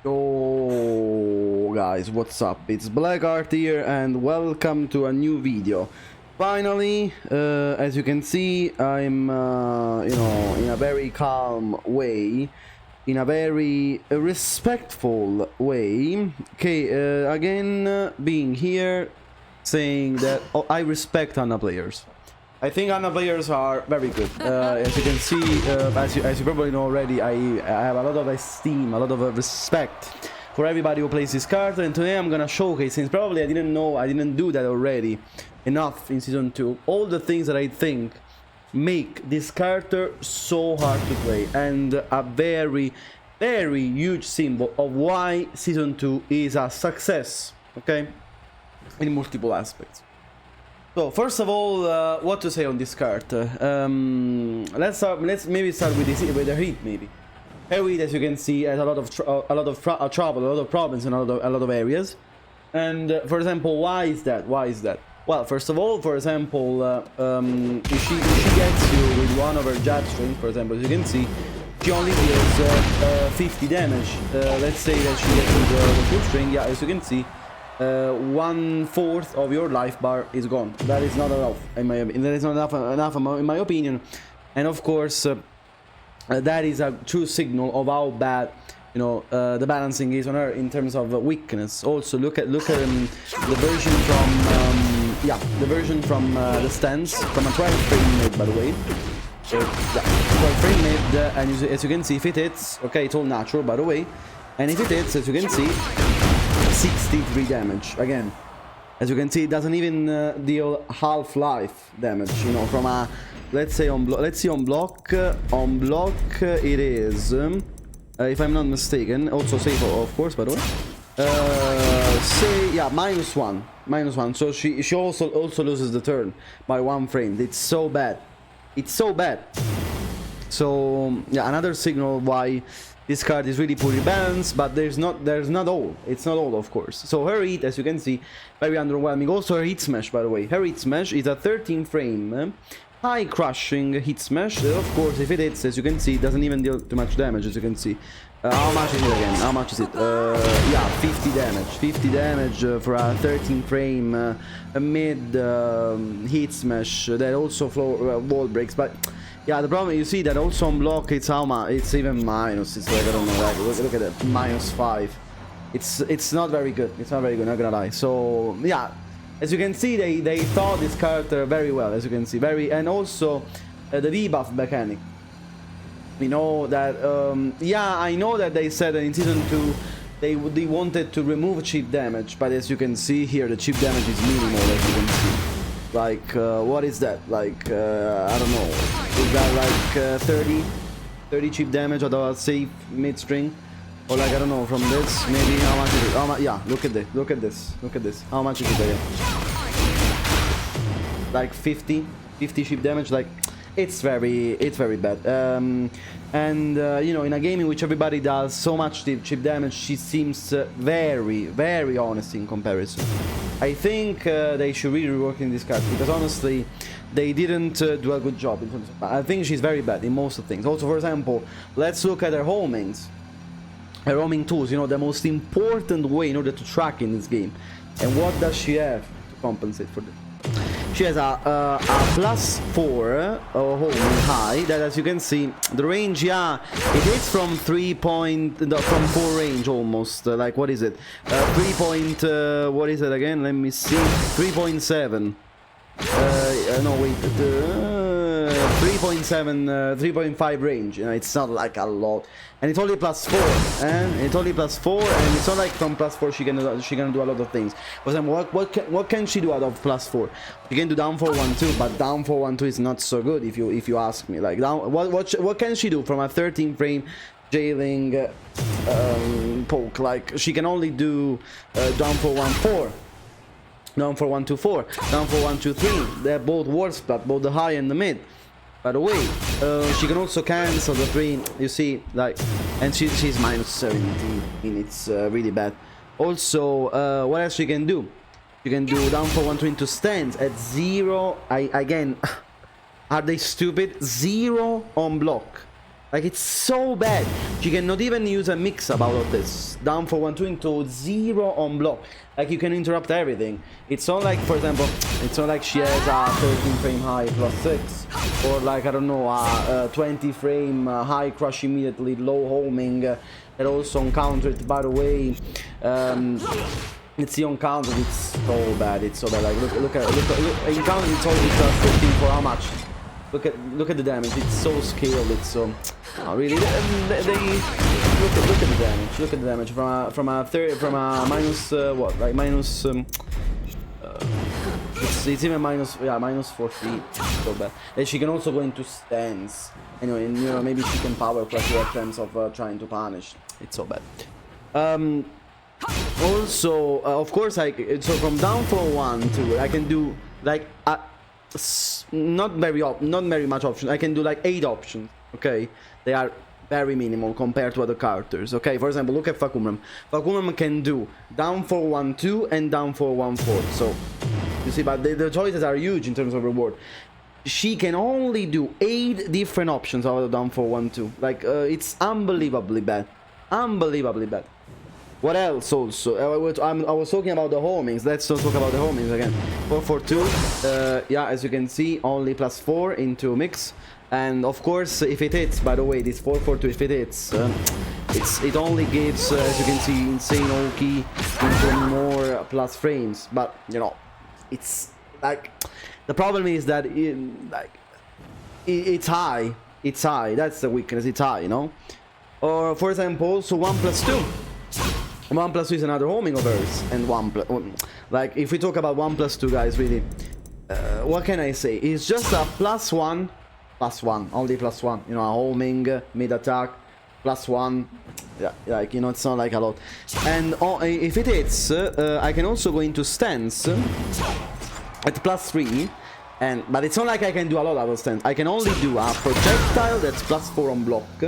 Yo guys, what's up? It's Blackheart here and welcome to a new video. Finally, as you can see, I'm in a very calm way, in a very respectful way. Okay, again being here saying that I respect Anna players. I think Anna players are very good. As you can see, as you probably know already, I have a lot of esteem, a lot of respect for everybody who plays this card. And today I'm gonna showcase, since probably I didn't do that already enough in Season 2, all the things that I think make this character so hard to play, and a very, very huge symbol of why Season 2 is a success, okay, in multiple aspects. So first of all, what to say on this card? Let's maybe start with the heat. Maybe heat, as you can see, has a lot of trouble, a lot of problems in a lot of areas. And for example, why is that? Well, first of all, for example, if she gets you with one of her jab strings, for example, as you can see, she only deals 50 damage. Let's say that she gets with the full string. Yeah, as you can see, 1/4 of your life bar is gone. That is not enough in my opinion. That is not enough in my opinion. And of course, that is a true signal of how bad, you know, the balancing is on her in terms of weakness. Also, look at the version from the version from the stance, from a 12 frame mid, by the way. 12 frame mid, and as you can see, if it hits, okay, it's all natural, by the way. And if it hits, as you can see, 63 damage. Again, as you can see, it doesn't even deal half-life damage, you know, from a, let's say on block. Let's see on block. On block it is, if I'm not mistaken, also safe of course, by the way. Say, yeah, -1. So she also loses the turn by 1 frame. It's so bad. It's so bad. So yeah, another signal why this card is really poorly balanced, but there's not all. It's not all, of course. So her hit, as you can see, very underwhelming. Also her hit smash, by the way. Her hit smash is a 13 frame, high crushing hit smash. Of course, if it hits, as you can see, it doesn't even deal too much damage, as you can see. How much is it again? How much is it? Yeah, 50 damage. 50 damage for a 13 frame mid hit smash that also wall breaks, but. Yeah, the problem, you see that also on block, it's how much, it's even minus. It's like, I don't know, like, look at that, -5. It's not very good. It's not very good, not gonna lie. So yeah, as you can see, they thought this character very well, as you can see, and also the debuff mechanic. We know that yeah, I know that they said that in Season 2 they wanted to remove cheap damage, but as you can see here, the cheap damage is minimal, as you can see. Like, what is that? Like, I don't know. Is that like 30 cheap damage out of a safe mid string? Or like, I don't know, from this, maybe how much is it? How much? Yeah, look at this. How much is it again? Like 50 cheap damage. Like, it's very bad. You know, in a game in which everybody does so much cheap damage, she seems very honest in comparison. I think they should really rework in this card, because honestly, they didn't do a good job in terms of, I think she's very bad in most of things. Also, for example, let's look at her homings. Her homing tools, you know, the most important way in order to track in this game. And what does she have to compensate for this? She has a +4 homing high, that, as you can see, the range, yeah, it hits from 4 range almost. Like, what is it? 3 what is it again? Let me see. 3.7. No, wait. 3.7, 3.5 range. You know, it's not like a lot, and it's only +4, and it's only +4, and it's not like from +4 she can do a lot of things. For example, what can she do out of +4? She can do down 4-1-2, but down 4-1-2 is not so good if you ask me. Like, what can she do from a 13 frame jailing poke? Like, she can only do down 4-1-4. Down 4-1-2-4, down 4-1-2-3. They're both ward splat, both the high and the mid. By the way, she can also cancel the 3. You see, like, and she's -17, and it's really bad. Also, what else she can do? You can do down 4-1-2 into stands at 0. Again, are they stupid? 0 on block. Like, it's so bad. She cannot even use a mix-up out of this. Down for 1-2 into 0 on block. Like, you can interrupt everything. It's not like, for example, it's not like she has a 13 frame high +6. Or like, I don't know, a 20 frame high crush immediately, low homing. That also uncountered, by the way. It's the uncountered, it's so bad, it's so bad. Like, look, encountered, it's only just 15 for how much? Look at the damage. It's so scaled. It's so really. They look at the damage. Look at the damage from a minus what, like minus. It's even minus, yeah, minus 40. So bad. And she can also go into stance. Anyway, and, you know, maybe she can power plus her attempts of trying to punish. It's so bad. Also, of course, so from down for 1-2, I can do like. Not very much options. I can do like 8 options. Okay, they are very minimal compared to other characters. Okay, for example, look at Fakumram. Fakumram can do down for 1-2 and down for 1-4. So you see, but the choices are huge in terms of reward. She can only do 8 different options out of down for 1-2. Like it's unbelievably bad. Unbelievably bad. What else also? I was talking about the homings. Let's not talk about the homings again. 4-4-2. Yeah, as you can see, only +4 into mix. And of course, if it hits, by the way, this 4-4-2, if it hits, it only gives, as you can see, insane Oki into more plus frames. But, you know, it's like, the problem is that it's high. It's high. That's the weakness. It's high, you know? Or, for example, also 1+2. 1+2 is another homing of hers, and like, if we talk about 1+2, guys, really, what can I say? It's just a +1, only +1, you know, a homing, mid attack, +1, yeah, like, you know, it's not like a lot. And if it hits, I can also go into stance at +3, but it's not like I can do a lot out of stance. I can only do a projectile that's +4 on block,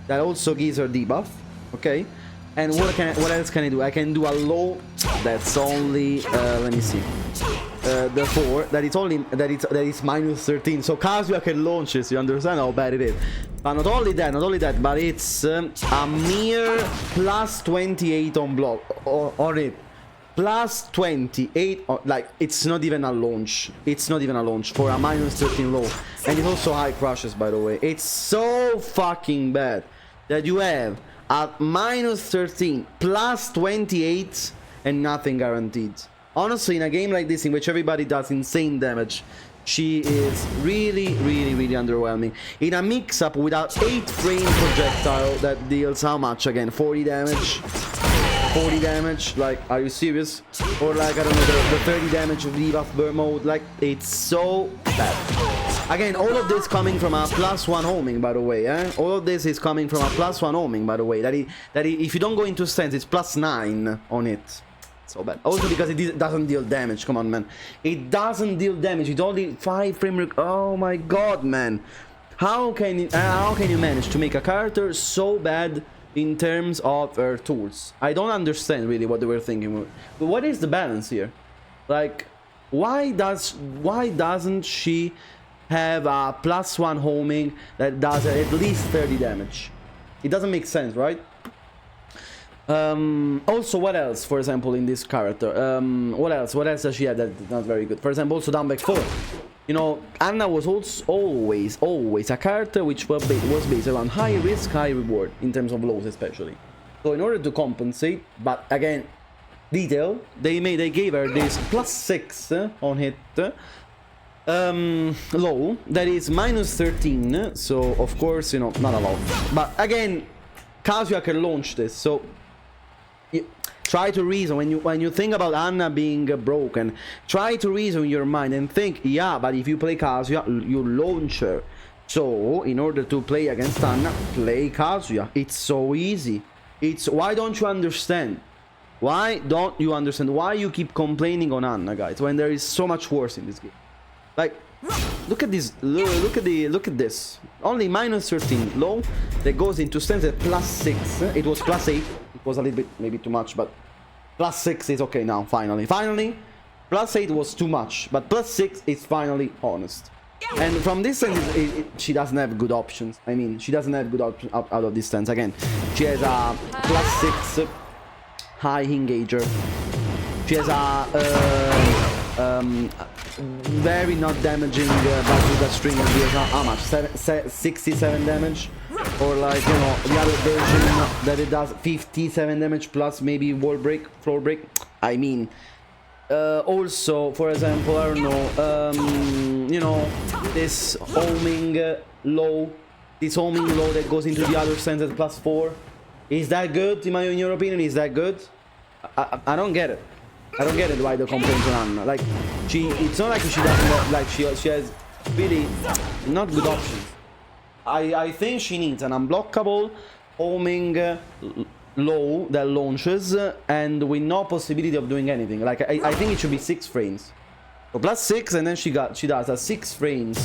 that also gives her debuff, okay? And what else can I do? I can do a low that's only let me see, the 4 that it's only that is -13. So Kazuya can launch this. You understand how bad it is? But not only that, but it's a mere +28 on block on it. +28, like, it's not even a launch. It's not even a launch for a -13 low, and it's also high crushes, by the way. It's so fucking bad that you have at -13, +28, and nothing guaranteed. Honestly, in a game like this, in which everybody does insane damage, she is really, really, really underwhelming. In a mix-up without 8 frame projectile that deals how much again? 40 damage? 40 damage? Like, are you serious? Or like, I don't know, the 30 damage of Debuff burn mode? Like, it's so bad. Again, all of this coming from a +1 homing, by the way, eh? All of this is coming from a +1 homing, by the way. If you don't go into stance, it's +9 on it. So bad. Also because it doesn't deal damage. Come on, man. It doesn't deal damage. It's only 5 frame. Oh my god, man. How can you manage to make a character so bad in terms of her tools? I don't understand really what they were thinking. But what is the balance here? Like, why doesn't she have a +1 homing that does at least 30 damage? It doesn't make sense, right? Also, what else, for example, in this character? What else does she have that's not very good? For example, also down back 4. You know, Anna was also always a character which was based around high risk, high reward, in terms of lows especially. So in order to compensate, but again, detail, they gave her this +6 on hit, low, that is -13, so of course, you know, not a lot. But again, Kazuya can launch this, so try to reason when you think about Anna being broken. Try to reason in your mind and think, yeah, but if you play Kazuya, you launch her. So in order to play against Anna, play Kazuya. It's so easy. Why don't you understand? Why don't you understand? Why you keep complaining on Anna, guys, when there is so much worse in this game? Like, look at this. Look at this. Only -13 low that goes into stance at +6. It was +8. It was a little bit maybe too much, but +6 is okay now. Finally, +8 was too much, but +6 is finally honest. And from this stance, she doesn't have good options. I mean, she doesn't have good options out of this stance. Again, she has a +6 high engager. She has a very not damaging bazooka string. She has how much? 67 damage. Or like, you know, the other version that it does 57 damage plus maybe wall break, floor break. I mean, also, for example, I don't know, you know, this homing low that goes into the other stance at +4. Is that good? In your opinion, is that good? I don't get it. I don't get it why the complaints on Anna. Like, it's not like she doesn't have, like she has really not good options. I think she needs an unblockable homing low that launches and with no possibility of doing anything. Like I think it should be 6 frames. So +6, and then she does a 6 frames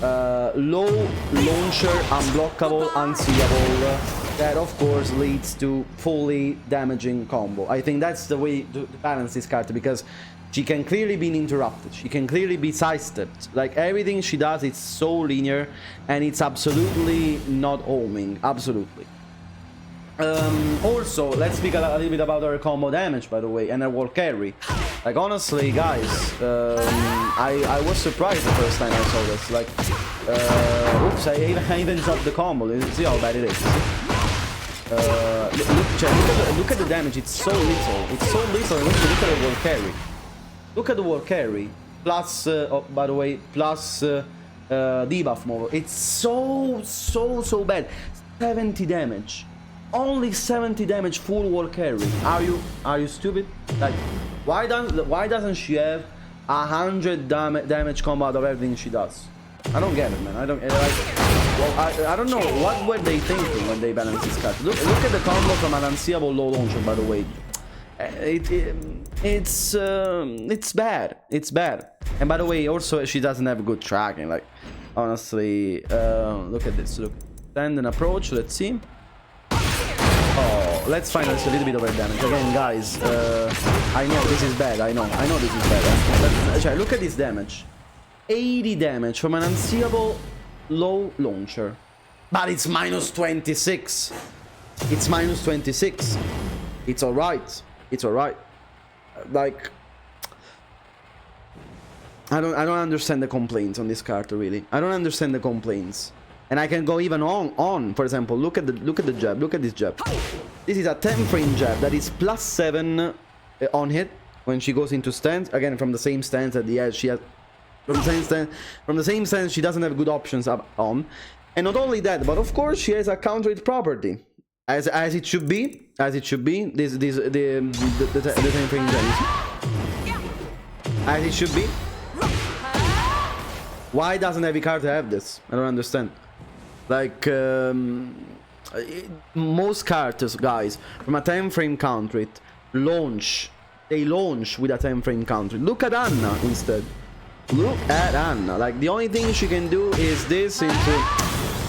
low launcher, unblockable, unseeable. That of course leads to fully damaging combo. I think that's the way to balance this card, because she can clearly be interrupted. She can clearly be sidestepped. Like everything she does, it's so linear, and it's absolutely not homing. Absolutely. Also, let's speak a little bit about her combo damage, by the way, and her wall carry. Like honestly, guys, I was surprised the first time I saw this. Like, oops, I even dropped the combo. See how bad it is. Look at the damage. It's so little. It's so little. And look at the wall carry. Look at the wall carry. Plus, oh, by the way, plus debuff move. It's so bad. 70 damage. Only 70 damage full wall carry. Are you stupid? Like, why doesn't she have 100 damage combo out of everything she does? I don't get it, man. I don't like. Well, I don't know what were they thinking when they balanced this card. Look at the combo from an unseeable low launcher, by the way. It's bad. It's bad. And by the way, also she doesn't have good tracking. Like, honestly, look at this. Look, stand and approach. Let's see. Oh, let's finance a little bit of her damage again, guys. I know this is bad. I know this is bad. Look at this damage. 80 damage from an unseeable low launcher, but it's -26. It's -26. It's all right. It's all right. Like, I don't understand the complaints on this card, really. I don't understand the complaints. And I can go even on. For example, look at the jab. Look at this jab. This is a 10 frame jab that is +7 on hit when she goes into stance. Again, from the same stance at the edge. She has from the same stance. She doesn't have good options up on. And not only that, but of course she has a counter hit property. As it should be. As it should be. The 10 frame jab is as it should be. Why doesn't every card have this? I don't understand. Like, most cards, guys, from a 10 frame counter hit, they launch with a 10 frame counter. Look at Anna instead. Look at Anna. Like, the only thing she can do is this into,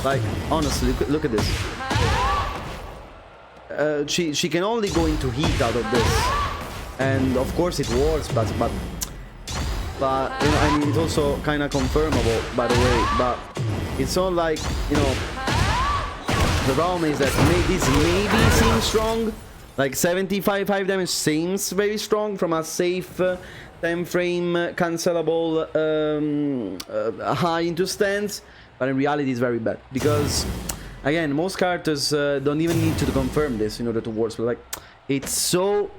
like, honestly, look at this. She can only go into heat out of this, and of course it works, but you know, I mean, it's also kind of confirmable, by the way. But it's not like, you know, the problem is that this maybe seems strong. Like 75 damage seems very strong from a safe 10 frame cancelable high into stance, but in reality it's very bad, because again, most characters don't even need to confirm this in order to work. But like, it's so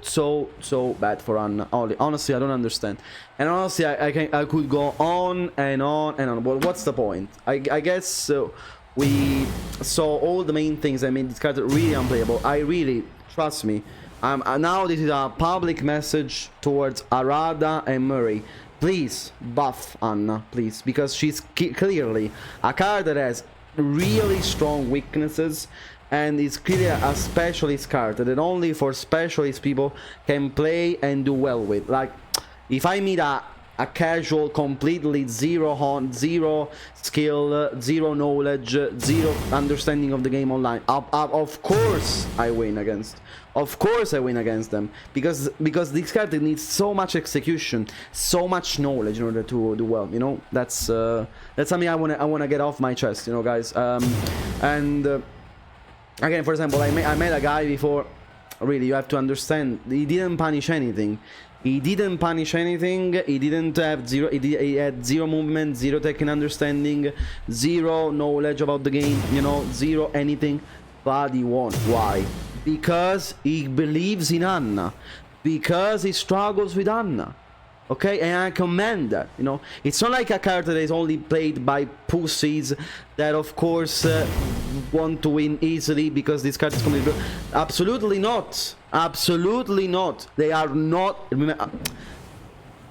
bad for Anna. Honestly, I don't understand. And honestly, I could go on and on and on. But what's the point? I guess we saw all the main things that made this card really unplayable. I really, trust me. Now this is a public message towards Arada and Murray. Please buff Anna, please, because she's clearly a card that has really strong weaknesses, and it's clearly a specialist card that only for specialist people can play and do well with. Like, if I meet a a casual, completely zero skill, zero knowledge, zero understanding of the game online. Of course I win against. Of course I win against them, because this character needs so much execution, so much knowledge in order to do well. You know, that's something I wanna get off my chest. You know, guys. Again, for example, I met a guy before. Really, you have to understand. He didn't punish anything. He didn't punish anything. He didn't have zero. He had zero movement, zero Tekken understanding, zero knowledge about the game. You know, zero anything. But he won. Why? Because he believes in Anna. Because he struggles with Anna. Okay, and I commend that. You know, it's not like a character that is only played by pussies that, of course, want to win easily because this card is completely. Absolutely not. Absolutely not. They are not.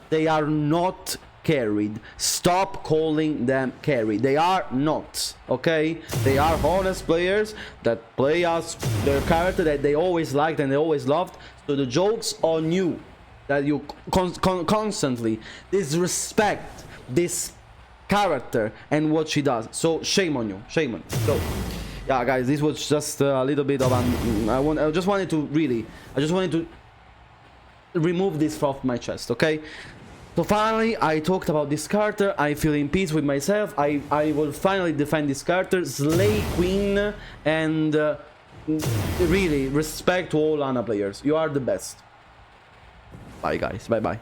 They are not carried. Stop calling them carried. They are not. Okay, they are honest players that play as their character that they always liked and they always loved. So the joke's on you. That you constantly disrespect this character and what she does. So shame on you, shame on you. So yeah, guys, this was just a little bit of I just wanted to remove this from my chest. Okay, so finally I talked about this character. I feel in peace with myself. I will finally defend this character, slay Queen, and really respect to all Ana players. You are the best. Bye guys, bye bye.